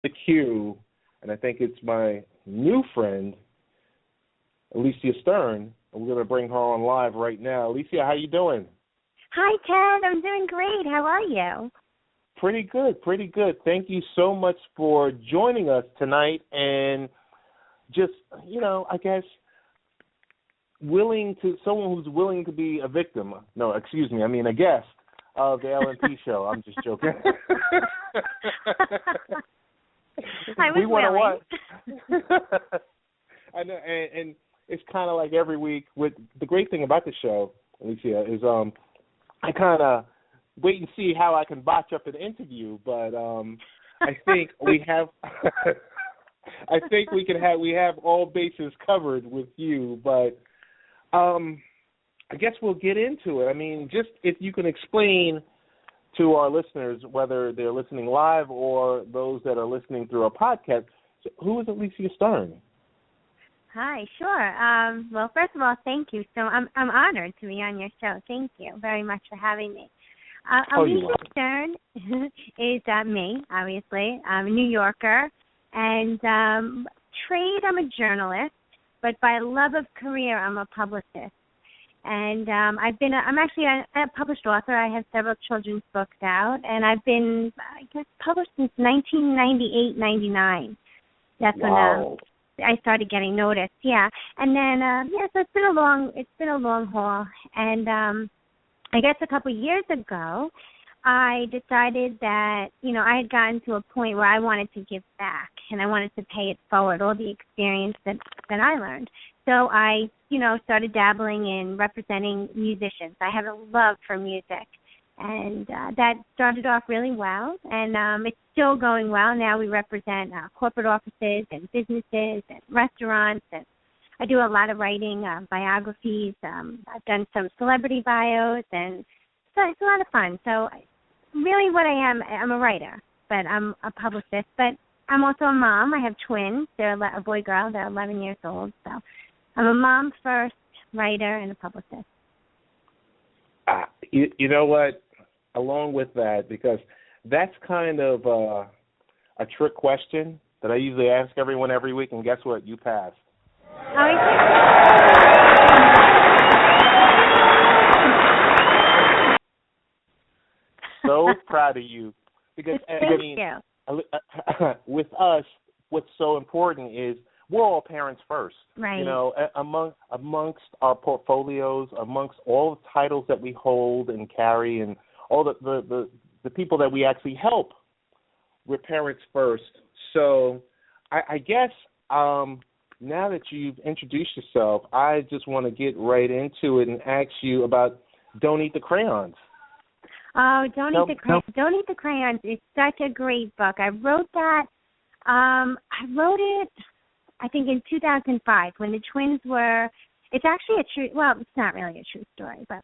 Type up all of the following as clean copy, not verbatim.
the queue, and I think it's my new friend, Alysia Stern, and we're going to bring her on live right now. Alysia, how you doing? Hi, Ted. I'm doing great. How are you? Pretty good, pretty good. Thank you so much for joining us tonight and just, I guess, someone who's willing to be a victim. No, excuse me, a guest of the LNP show. I'm just joking. I was willing. I know, and it's kind of like every week. With the great thing about the show, Alysia, is I kind of wait and see how I can botch up an interview, but I think we have. I think we have all bases covered with you, but I guess we'll get into it. Just if you can explain to our listeners, whether they're listening live or those that are listening through a podcast, who is Alysia Stern? Hi, sure. Well, first of all, thank you. So I'm honored to be on your show. Thank you very much for having me. Alysia Stern is me, obviously. I'm a New Yorker, and trade, I'm a journalist, but by love of career, I'm a publicist. And I'm actually a published author. I have several children's books out, and I've been, published since 1998-99. That's wow. when I started getting noticed. Yeah, and then so it's been a long haul. And I guess a couple of years ago, I decided that I had gotten to a point where I wanted to give back, and I wanted to pay it forward, all the experience that I learned. So I, started dabbling in representing musicians. I have a love for music, and that started off really well, and it's still going well. Now we represent corporate offices and businesses and restaurants, and I do a lot of writing, biographies. I've done some celebrity bios, and so it's a lot of fun. So really what I am, I'm a writer, but I'm a publicist, but I'm also a mom. I have twins. They're a boy, girl. They're 11 years old, so I'm a mom first, writer, and a publicist. You know what? Along with that, because that's kind of a trick question that I usually ask everyone every week, and guess what? You passed. Oh, so proud of you. Because, Thank you. With us, what's so important is we're all parents first. Right. Amongst our portfolios, amongst all the titles that we hold and carry, and all the people that we actually help, we're parents first. So I guess now that you've introduced yourself, I just want to get right into it and ask you about Don't Eat the Crayons. Oh, Don't Eat the Crayons is such a great book. I wrote that. I wrote it, I think, in 2005 when the twins were. It's actually it's not really a true story, but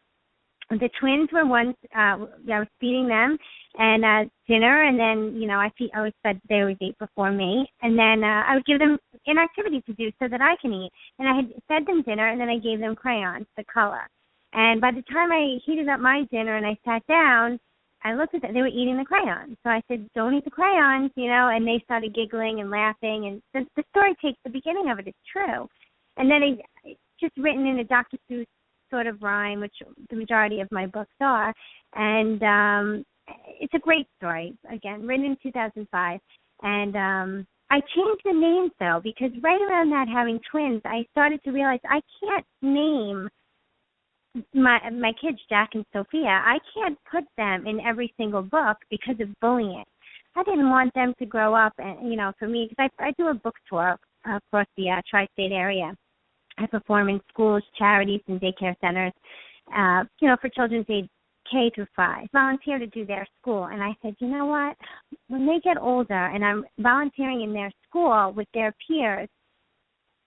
the twins were once. I was feeding them and dinner, and then I always fed. They always ate before me, and then I would give them an activity to do so that I can eat. And I had fed them dinner, and then I gave them crayons to color. And by the time I heated up my dinner and I sat down, I looked at them. They were eating the crayons. So I said, "Don't eat the crayons," and they started giggling and laughing. And the story takes, the beginning of it is true. And then it's just written in a Dr. Seuss sort of rhyme, which the majority of my books are. And it's a great story, again, written in 2005. And I changed the names, though, because right around that, having twins, I started to realize I can't name my kids, Jack and Sophia. I can't put them in every single book because of bullying. I didn't want them to grow up, and for me, because I do a book tour across the tri-state area. I perform in schools, charities, and daycare centers, for children's age K through 5, volunteer to do their school. And I said, you know what? When they get older and I'm volunteering in their school with their peers,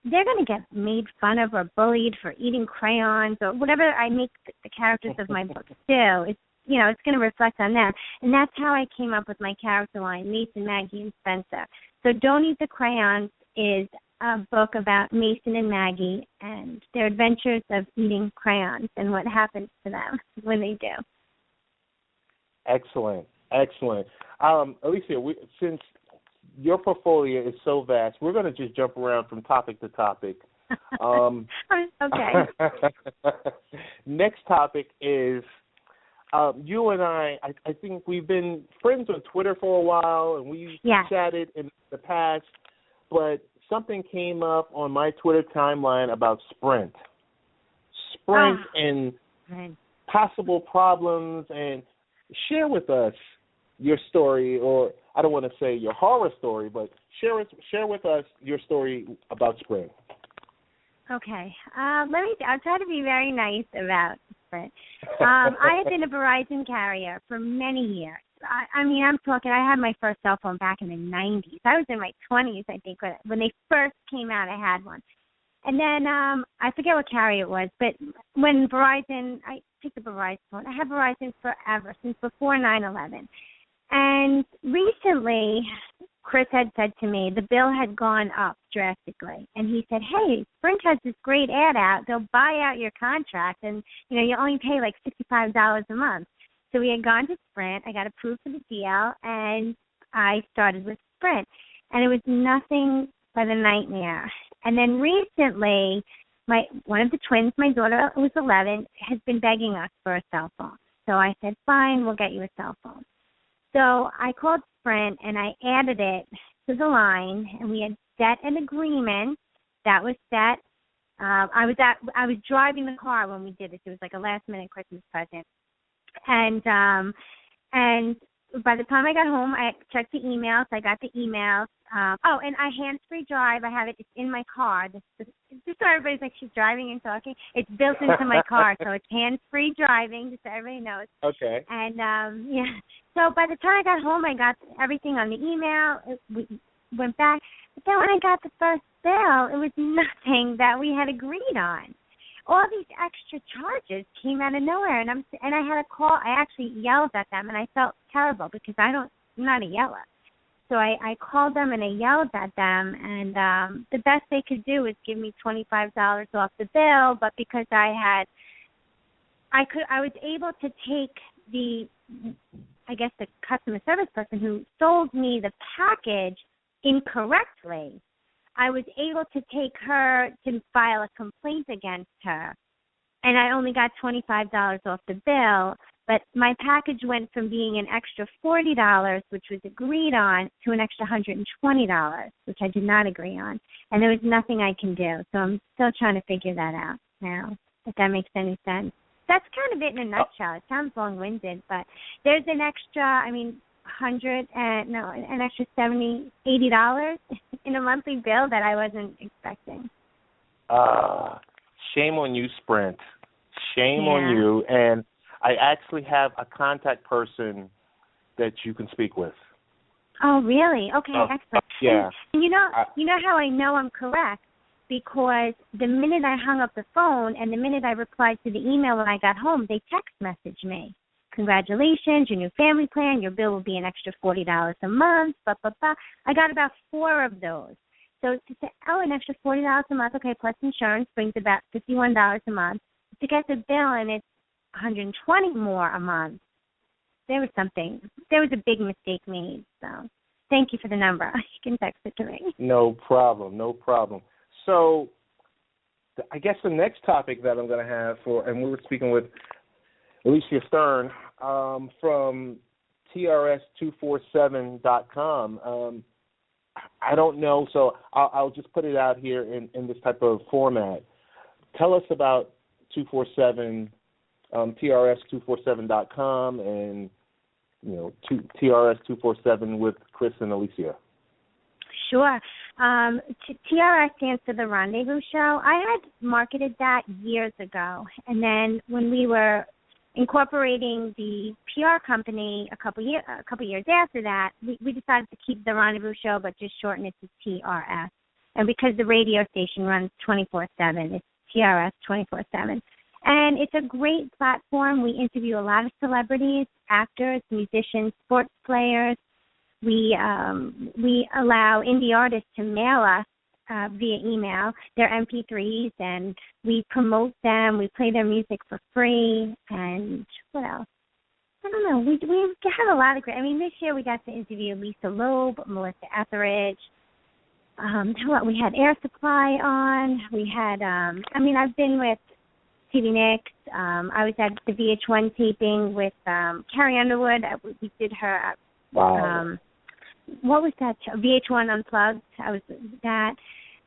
they're going to get made fun of or bullied for eating crayons or whatever I make the characters of my books do. It's going to reflect on them. And that's how I came up with my character line, Mason, Maggie, and Spencer. So Don't Eat the Crayons is a book about Mason and Maggie and their adventures of eating crayons and what happens to them when they do. Excellent. Alysia, since your portfolio is so vast. We're going to just jump around from topic to topic. Okay. Next topic is you and I think we've been friends on Twitter for a while, and we chatted in the past, but something came up on my Twitter timeline about Sprint and possible problems, and share with us your story, or I don't want to say your horror story, but share with us your story about Sprint. Okay. I'll try to be very nice about Sprint. I had been a Verizon carrier for many years. I'm talking, I had my first cell phone back in the 90s. I was in my 20s, I think, when they first came out, I had one. And then I forget what carrier it was, but when Verizon, I picked up a Verizon phone. I had Verizon forever, since before 9/11. And recently, Chris had said to me the bill had gone up drastically. And he said, hey, Sprint has this great ad out. They'll buy out your contract, and, you only pay like $65 a month. So we had gone to Sprint. I got approved for the deal, and I started with Sprint. And it was nothing but a nightmare. And then recently, one of the twins, my daughter who's 11, has been begging us for a cell phone. So I said, fine, we'll get you a cell phone. So I called Sprint, and I added it to the line, and we had set an agreement that was set. I was driving the car when we did this. It was like a last-minute Christmas present. And by the time I got home, I checked the emails. I got the emails. And I hands-free drive. I have it. It's in my car. Just so everybody's like, she's driving and talking. It's built into my car, so it's hands-free driving, just so everybody knows. Okay. And, so by the time I got home, I got everything on the email. We went back. But then when I got the first bill, it was nothing that we had agreed on. All these extra charges came out of nowhere, and I had a call. I actually yelled at them, and I felt terrible because I'm not a yeller. So I called them and I yelled at them, and the best they could do was give me $25 off the bill. But because I was able to take the customer service person who sold me the package incorrectly, I was able to take her to file a complaint against her, and I only got $25 off the bill. But my package went from being an extra $40, which was agreed on, to an extra $120, which I did not agree on. And there was nothing I can do. So I'm still trying to figure that out now, if that makes any sense. That's kind of it in a nutshell. It sounds long-winded, but there's an extra, an extra $70, $80 in a monthly bill that I wasn't expecting. Shame on you, Sprint. Shame on you. And I actually have a contact person that you can speak with. Oh, really? Okay, excellent. Yeah. And you know how I know I'm correct? Because the minute I hung up the phone and the minute I replied to the email when I got home, they text messaged me. Congratulations, your new family plan, your bill will be an extra $40 a month, blah, blah, blah. I got about 4 of those. So to say, an extra $40 a month, okay, plus insurance brings about $51 a month. To get the bill and it's $120 more a month, there was a big mistake made. So thank you for the number. You can text it to me. No problem. So I guess the next topic that I'm going to have and we were speaking with Alysia Stern from TRS247.com. I don't know, so I'll just put it out here in this type of format. Tell us about 247, TRS247.com, and TRS247 with Chris and Alysia. Sure. TRS stands for the Rendezvous Show. I had marketed that years ago, and then when we were incorporating the PR company a couple years after that, we decided to keep the Rendezvous Show but just shorten it to TRS. And because the radio station runs 24/7, it's TRS 24/7. And it's a great platform. We interview a lot of celebrities, actors, musicians, sports players. We allow indie artists to mail us via email their MP3s, and we promote them. We play their music for free. And what else? I don't know. We had a lot of great. I mean, this year we got to interview Lisa Loeb, Melissa Etheridge. We had Air Supply on. We had. I've been with TV Nix. I was at the VH1 taping with Carrie Underwood. We did her. Wow. What was that show? VH1 Unplugged. I was that.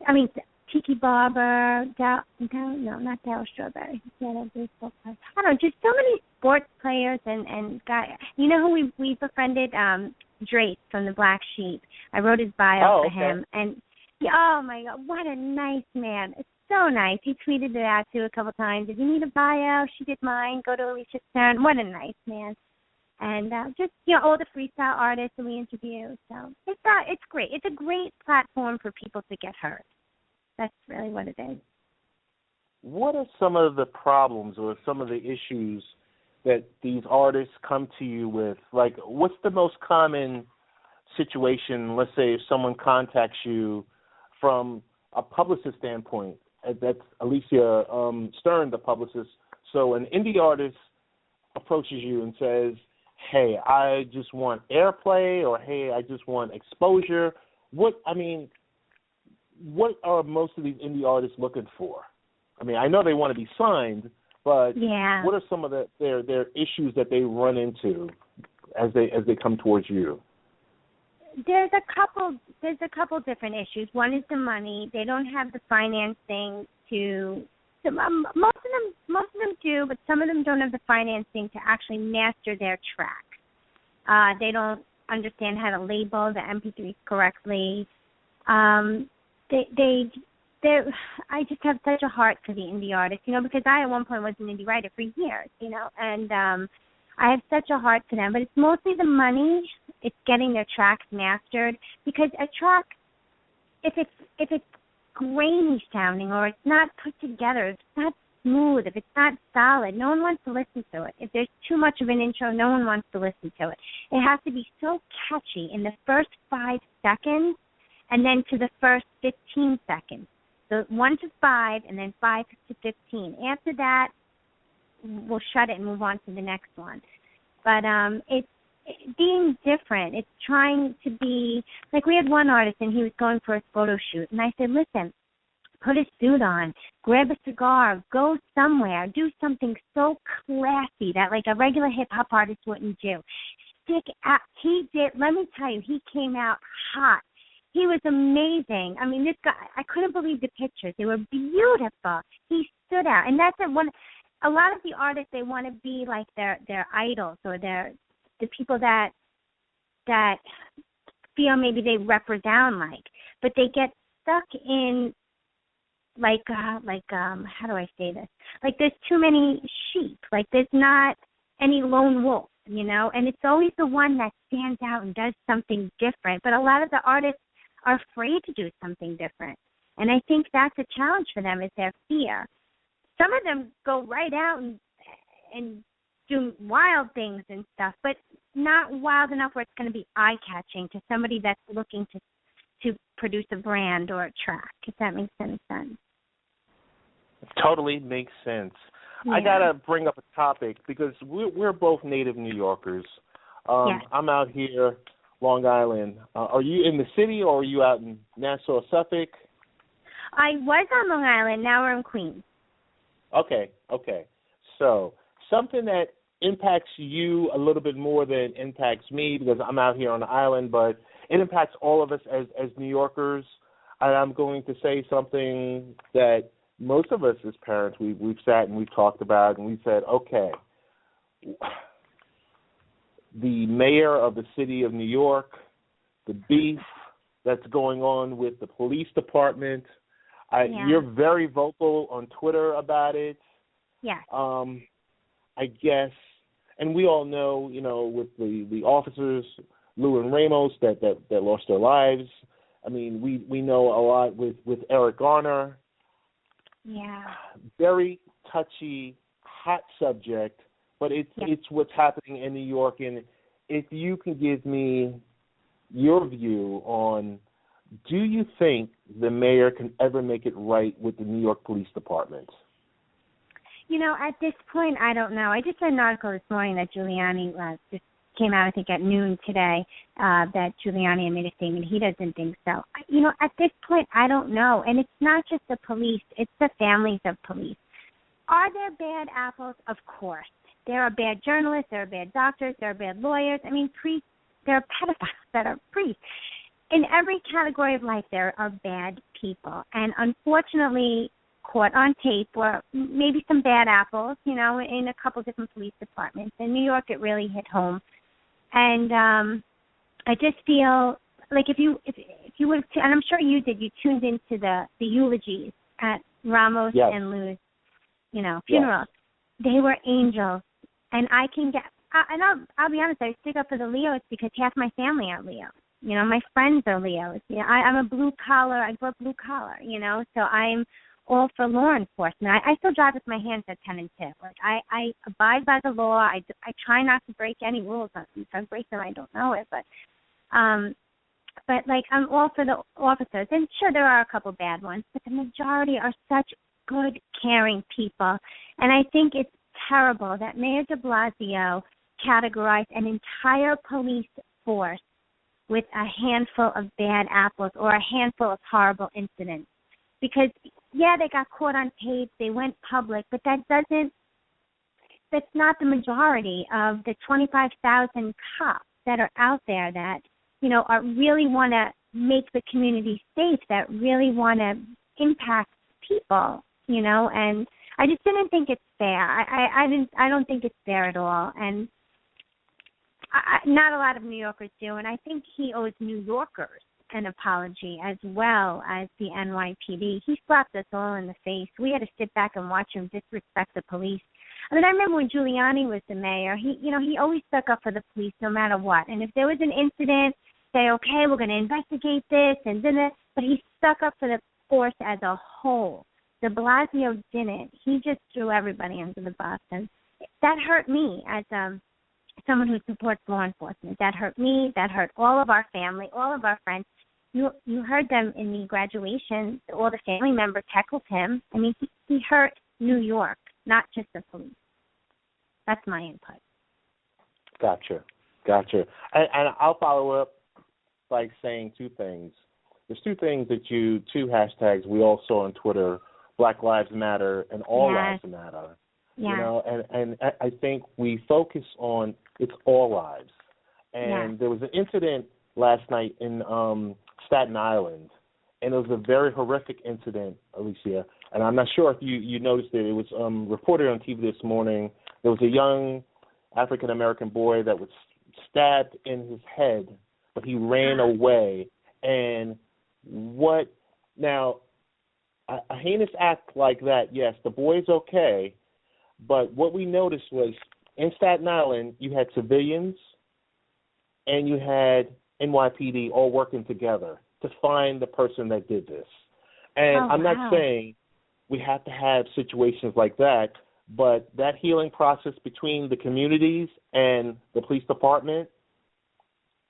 I mean, Tiki Barber. Not Darryl Strawberry. I don't know. Just so many sports players and guys. You know who we befriended? Drake from the Black Sheep. I wrote his bio for him, and oh my God, what a nice man! It's so nice. He tweeted it out too a couple times. If you need a bio, she did mine. Go to Alysia Stern. What a nice man! And just all the freestyle artists that we interview. So it's great. It's a great platform for people to get heard. That's really what it is. What are some of the problems or some of the issues that these artists come to you with? Like, what's the most common situation? Let's say if someone contacts you from a publicist standpoint, that's Alysia Stern, the publicist. So an indie artist approaches you and says, hey, I just want airplay, or hey, I just want exposure. What are most of these indie artists looking for? I mean, I know they want to be signed, but what are some of their issues that they run into as they come towards you? There's a couple different issues. One is the money. They don't have the financing to. Most of them do, but some of them don't have the financing to actually master their track. They don't understand how to label the MP3s correctly. I just have such a heart for the indie artists, because I at one point was an indie writer for years, and I have such a heart for them. But it's mostly the money. It's getting their tracks mastered, because a track, if it's grainy sounding or it's not put together, if it's not smooth, if it's not solid, no one wants to listen to it. If there's too much of an intro, no one wants to listen to it. It has to be so catchy in the first 5 seconds and then to the first 15 seconds. So 1 to 5 and then 5 to 15. After that, we'll shut it and move on to the next one. But it's being different. It's trying to be, like we had one artist and he was going for a photo shoot. And I said, listen, put a suit on, grab a cigar, go somewhere, do something so classy that like a regular hip-hop artist wouldn't do. Stick out. He did, let me tell you, he came out hot. He was amazing. I mean, this guy, I couldn't believe the pictures. They were beautiful. He stood out. And that's a lot of the artists, they want to be like their idols or the people that feel maybe they represent like. But they get stuck in like how do I say this? Like there's too many sheep. Like there's not any lone wolf, and it's always the one that stands out and does something different. But a lot of the artists are afraid to do something different. And I think that's a challenge for them, is their fear. Some of them go right out and do wild things and stuff, but not wild enough where it's going to be eye-catching to somebody that's looking to produce a brand or a track, if that makes any sense. Totally makes sense. Yeah. I got to bring up a topic because we're both native New Yorkers. Yes. I'm out here, Long Island. Are you in the city or are you out in Nassau, Suffolk? I was on Long Island. Now we're in Queens. Okay. So something that impacts you a little bit more than impacts me, because I'm out here on the island, but it impacts all of us as New Yorkers. And I'm going to say something that most of us as parents, we've sat and we've talked about, and we said, okay, the mayor of the city of New York, the beef that's going on with the police department. You're very vocal on Twitter about it. Yeah. I guess, and we all know, with the officers, Lou and Ramos, that lost their lives. I mean, we know a lot with Eric Garner. Yeah. Very touchy, hot subject, but it's what's happening in New York. And if you can give me your view on, do you think the mayor can ever make it right with the New York Police Department? At this point, I don't know. I just read an article this morning that Giuliani just came out, I think, at noon today, that Giuliani made a statement. He doesn't think so. At this point, I don't know. And it's not just the police. It's the families of police. Are there bad apples? Of course. There are bad journalists. There are bad doctors. There are bad lawyers. I mean, priests. There are pedophiles that are priests. In every category of life, there are bad people. And unfortunately, caught on tape were maybe some bad apples, in a couple different police departments. In New York, it really hit home. And I just feel like if you would have, and I'm sure you did, you tuned into the eulogies at Ramos and Lou's, funerals. Yes. They were angels. And I can get, and I'll be honest, I stick up for the Leos because half my family are Leos. My friends are Leos. I'm a blue collar. I grew up blue collar. So I'm all for law enforcement. I still drive with my hands at 10 and 2. Like I abide by the law. I try not to break any rules. If I break them, I don't know it. But like I'm all for the officers. And sure, there are a couple bad ones, but the majority are such good, caring people. And I think it's terrible that Mayor de Blasio categorized an entire police force with a handful of bad apples or a handful of horrible incidents. Because, they got caught on tape, they went public, but that's not the majority of the 25,000 cops that are out there that, are really want to make the community safe, that really want to impact people, and I just didn't think it's fair. I don't think it's fair at all, and not a lot of New Yorkers do, and I think he owes New Yorkers an apology as well as the NYPD. He slapped us all in the face. We had to sit back and watch him disrespect the police. I mean, I remember when Giuliani was the mayor, he always stuck up for the police no matter what. And if there was an incident, say, okay, we're going to investigate this and then that, but he stuck up for the force as a whole. De Blasio didn't. He just threw everybody under the bus. And that hurt me as someone who supports law enforcement. That hurt me. That hurt all of our family, all of our friends. You heard them in the graduation. All the family members heckled him. I mean, he hurt New York, not just the police. That's my input. Gotcha. And I'll follow up by saying two things. There's two hashtags we all saw on Twitter: Black Lives Matter and All Lives Matter. Yeah. And I think we focus on it's all lives. And there was an incident last night in Staten Island, and it was a very horrific incident, Alysia. And I'm not sure if you noticed it. It was reported on TV this morning. There was a young African-American boy that was stabbed in his head, but he ran away. And a heinous act like that, yes, the boy's okay, but what we noticed was in Staten Island, you had civilians and you had NYPD all working together to find the person that did this. And I'm not saying we have to have situations like that, but that healing process between the communities and the police department,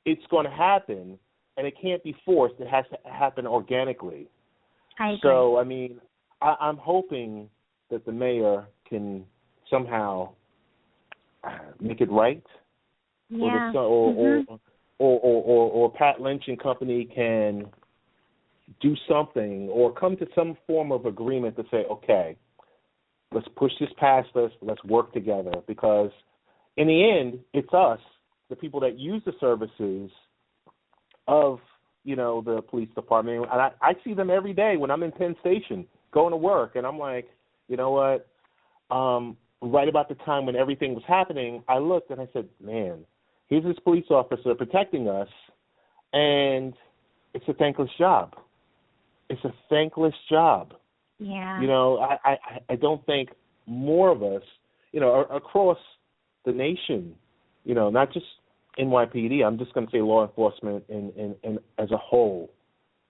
it's going to happen, and it can't be forced. It has to happen organically. I agree. So, I mean, I'm hoping that the mayor can somehow make it right. Yeah. Or Pat Lynch and company can do something or come to some form of agreement to say, okay, let's push this past us, let's work together, because in the end, it's us, the people that use the services of, the police department. And I see them every day when I'm in Penn Station going to work, and I'm like, you know what, right about the time when everything was happening, I looked and I said, man, here's this police officer protecting us, and it's a thankless job. It's a thankless job. Yeah. I don't think more of us, across the nation, not just NYPD, I'm just going to say law enforcement and as a whole,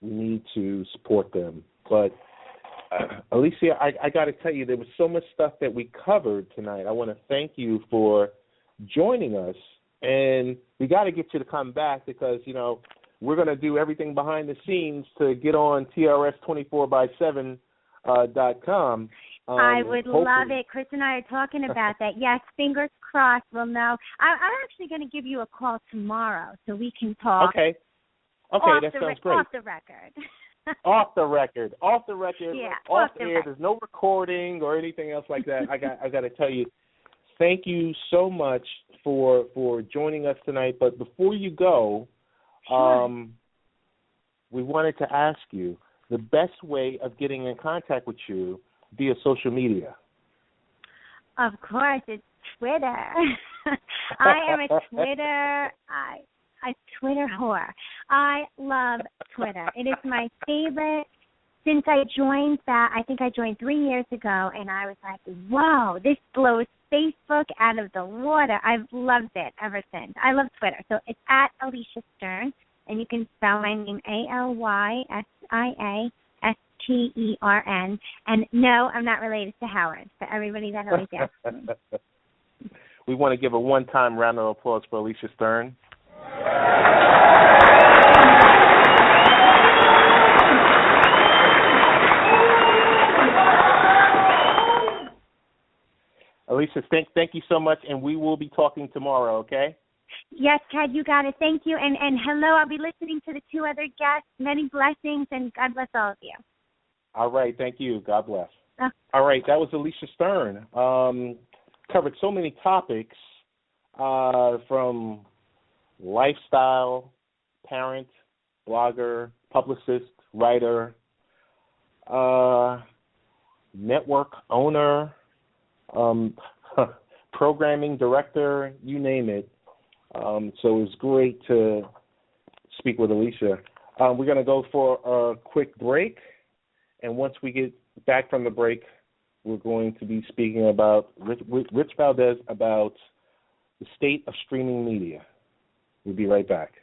we need to support them. But, Alysia, I got to tell you, there was so much stuff that we covered tonight. I want to thank you for joining us. And we got to get you to come back because, we're going to do everything behind the scenes to get on TRS24x7.com. I would love it. Chris and I are talking about that. Yes, fingers crossed we'll know. I'm actually going to give you a call tomorrow so we can talk. Okay, that sounds great. Off the record. Off the record. Yeah, off the air. There's no recording or anything else like that. I got to tell you, thank you so much for joining us tonight. But before you go, sure. We wanted to ask you the best way of getting in contact with you via social media. Of course, it's Twitter. I am a Twitter whore. I love Twitter. It is my favorite. Since I joined that, I think I joined 3 years ago, and I was like, whoa, this blows Facebook out of the water. I've loved it ever since. I love Twitter. So it's at Alysia Stern, and you can spell my name ALYSIASTERN. And no, I'm not related to Howard, for everybody that always asks me. We want to give a one-time round of applause for Alysia Stern. Alysia, thank you so much, and we will be talking tomorrow, okay? Yes, Ted, you got it. Thank you. And hello, I'll be listening to the 2 other guests. Many blessings, and God bless all of you. All right, thank you. God bless. All right, that was Alysia Stern. Covered so many topics from lifestyle, parent, blogger, publicist, writer, network owner, programming director, you name it. So it was great to speak with Alysia. We're going to go for a quick break, and once we get back from the break, we're going to be speaking about Rich Valdez about the state of streaming media. We'll be right back.